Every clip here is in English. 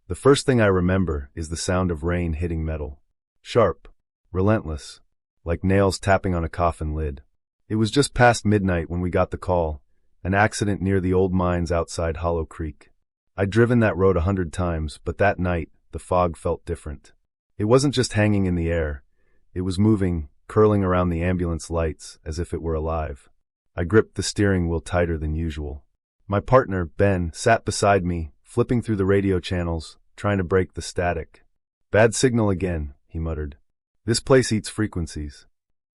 The first thing I remember is the sound of rain hitting metal. Sharp, relentless, like nails tapping on a coffin lid. It was just past midnight when we got the call, an accident near the old mines outside Hollow Creek. I'd driven that road 100 times, but that night, the fog felt different. It wasn't just hanging in the air. It was moving, curling around the ambulance lights as if it were alive. I gripped the steering wheel tighter than usual. My partner, Ben, sat beside me, flipping through the radio channels, trying to break the static. "Bad signal again," he muttered. "This place eats frequencies."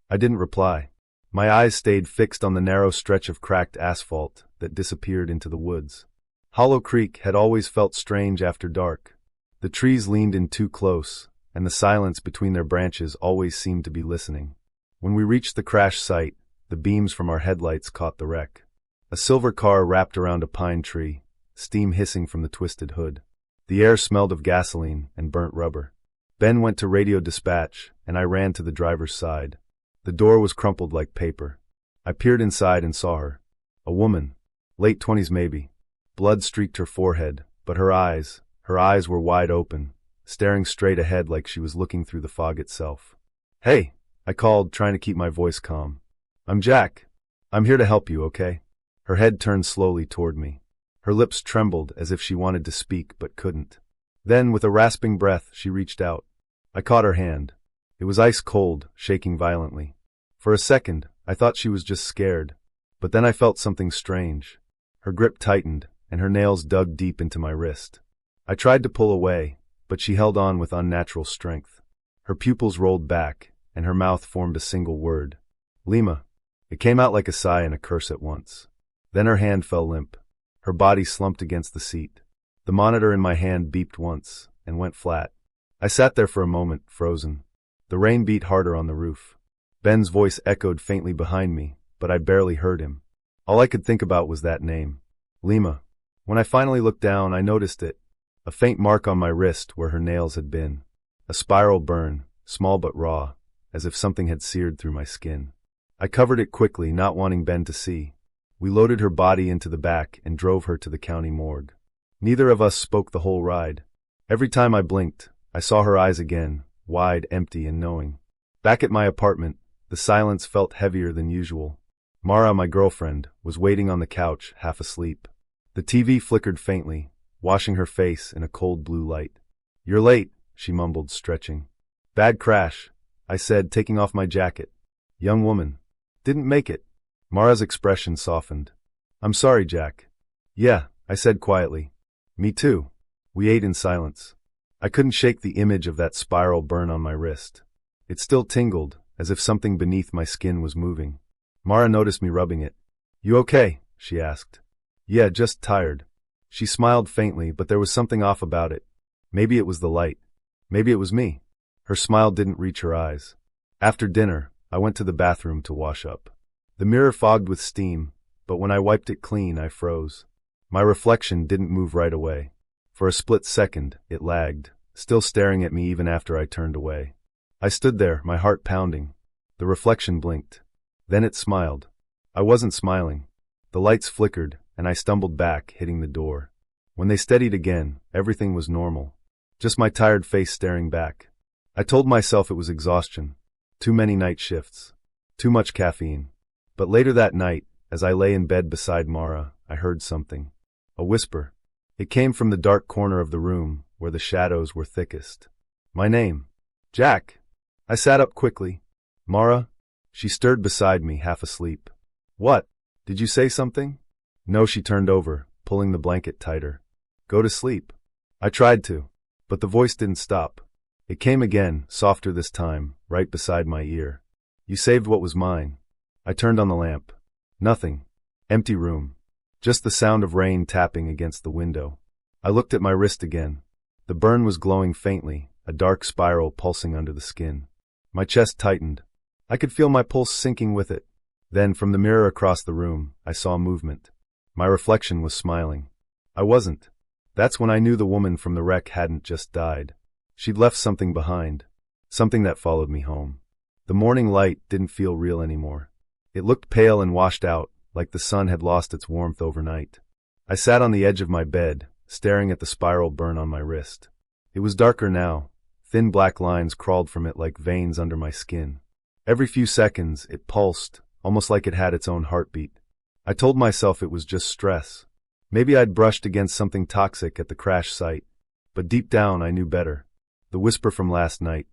I didn't reply. My eyes stayed fixed on the narrow stretch of cracked asphalt that disappeared into the woods. Hollow Creek had always felt strange after dark. The trees leaned in too close, and the silence between their branches always seemed to be listening. When we reached the crash site, the beams from our headlights caught the wreck. A silver car wrapped around a pine tree, steam hissing from the twisted hood. The air smelled of gasoline and burnt rubber. Ben went to radio dispatch, and I ran to the driver's side. The door was crumpled like paper. I peered inside and saw her. A woman, late 20s maybe. Blood streaked her forehead, but her eyes were wide open, staring straight ahead like she was looking through the fog itself. "Hey," I called, trying to keep my voice calm. "I'm Jack. I'm here to help you, okay?" Her head turned slowly toward me. Her lips trembled as if she wanted to speak but couldn't. Then, with a rasping breath, she reached out. I caught her hand. It was ice cold, shaking violently. For a second, I thought she was just scared. But then I felt something strange. Her grip tightened, and her nails dug deep into my wrist. I tried to pull away, but she held on with unnatural strength. Her pupils rolled back, and her mouth formed a single word. "Lima." It came out like a sigh and a curse at once. Then her hand fell limp. Her body slumped against the seat. The monitor in my hand beeped once, and went flat. I sat there for a moment, frozen. The rain beat harder on the roof. Ben's voice echoed faintly behind me, but I barely heard him. All I could think about was that name. Lima. When I finally looked down, I noticed it. A faint mark on my wrist where her nails had been. A spiral burn, small but raw, as if something had seared through my skin. I covered it quickly, not wanting Ben to see. We loaded her body into the back and drove her to the county morgue. Neither of us spoke the whole ride. Every time I blinked, I saw her eyes again, wide, empty, and knowing. Back at my apartment, the silence felt heavier than usual. Mara, my girlfriend, was waiting on the couch, half asleep. The TV flickered faintly, washing her face in a cold blue light. "You're late," she mumbled, stretching. "Bad crash," I said, taking off my jacket. "Young woman. Didn't make it." Mara's expression softened. "I'm sorry, Jack." "Yeah," I said quietly. "Me too." We ate in silence. I couldn't shake the image of that spiral burn on my wrist. It still tingled, as if something beneath my skin was moving. Mara noticed me rubbing it. "You okay?" she asked. "Yeah, just tired." She smiled faintly, but there was something off about it. Maybe it was the light. Maybe it was me. Her smile didn't reach her eyes. After dinner, I went to the bathroom to wash up. The mirror fogged with steam, but when I wiped it clean, I froze. My reflection didn't move right away. For a split second, it lagged, still staring at me even after I turned away. I stood there, my heart pounding. The reflection blinked. Then it smiled. I wasn't smiling. The lights flickered, and I stumbled back, hitting the door. When they steadied again, everything was normal. Just my tired face staring back. I told myself it was exhaustion. Too many night shifts. Too much caffeine. But later that night, as I lay in bed beside Mara, I heard something. A whisper. It came from the dark corner of the room, where the shadows were thickest. My name. "Jack." I sat up quickly. "Mara?" She stirred beside me, half asleep. "What? Did you say something?" "No," she turned over, pulling the blanket tighter. "Go to sleep." I tried to, but the voice didn't stop. It came again, softer this time, right beside my ear. "You saved what was mine." I turned on the lamp. Nothing. Empty room. Just the sound of rain tapping against the window. I looked at my wrist again. The burn was glowing faintly, a dark spiral pulsing under the skin. My chest tightened. I could feel my pulse sinking with it. Then, from the mirror across the room, I saw movement. My reflection was smiling. I wasn't. That's when I knew the woman from the wreck hadn't just died. She'd left something behind. Something that followed me home. The morning light didn't feel real anymore. It looked pale and washed out, like the sun had lost its warmth overnight. I sat on the edge of my bed, staring at the spiral burn on my wrist. It was darker now. Thin black lines crawled from it like veins under my skin. Every few seconds, it pulsed, almost like it had its own heartbeat. I told myself it was just stress. Maybe I'd brushed against something toxic at the crash site. But deep down, I knew better. The whisper from last night,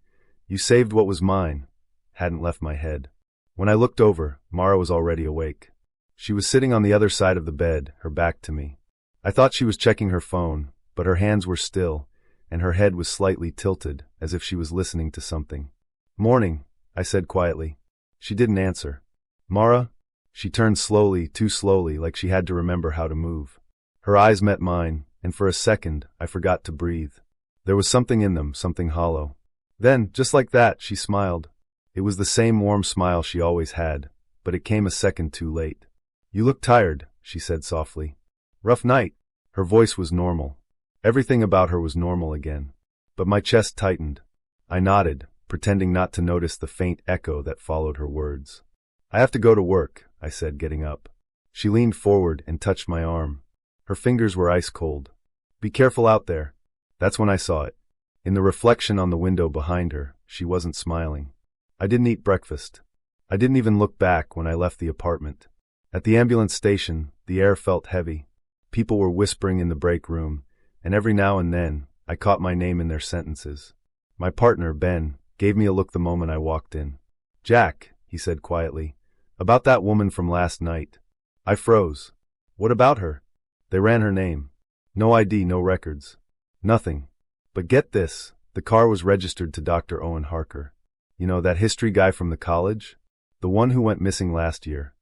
"You saved what was mine," hadn't left my head. When I looked over, Mara was already awake. She was sitting on the other side of the bed, her back to me. I thought she was checking her phone, but her hands were still, and her head was slightly tilted, as if she was listening to something. "Morning," I said quietly. She didn't answer. "Mara?" She turned slowly, too slowly, like she had to remember how to move. Her eyes met mine, and for a second, I forgot to breathe. There was something in them, something hollow. Then, just like that, she smiled. It was the same warm smile she always had, but it came a second too late. "You look tired," she said softly. "Rough night." Her voice was normal. Everything about her was normal again. But my chest tightened. I nodded, pretending not to notice the faint echo that followed her words. "I have to go to work," I said, getting up. She leaned forward and touched my arm. Her fingers were ice cold. "Be careful out there." That's when I saw it. In the reflection on the window behind her, she wasn't smiling. I didn't eat breakfast. I didn't even look back when I left the apartment. At the ambulance station, the air felt heavy. People were whispering in the break room, and every now and then, I caught my name in their sentences. My partner, Ben, gave me a look the moment I walked in. "Jack," he said quietly, "about that woman from last night." I froze. "What about her?" They ran her name. No ID, no records. Nothing. But get this, the car was registered to Dr. Owen Harker. You know, that history guy from the college? The one who went missing last year.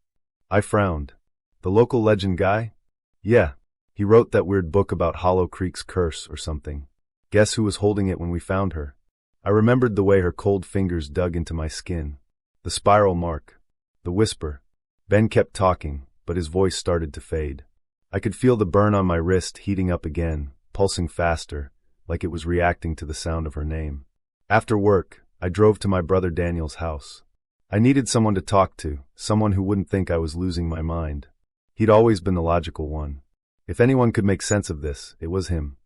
I frowned. The local legend guy? Yeah. He wrote that weird book about Hollow Creek's curse or something. Guess who was holding it when we found her? I remembered the way her cold fingers dug into my skin. The spiral mark. The whisper. Ben kept talking, but his voice started to fade. I could feel the burn on my wrist heating up again, pulsing faster, like it was reacting to the sound of her name. After work, I drove to my brother Daniel's house. I needed someone to talk to, someone who wouldn't think I was losing my mind. He'd always been the logical one. If anyone could make sense of this, it was him.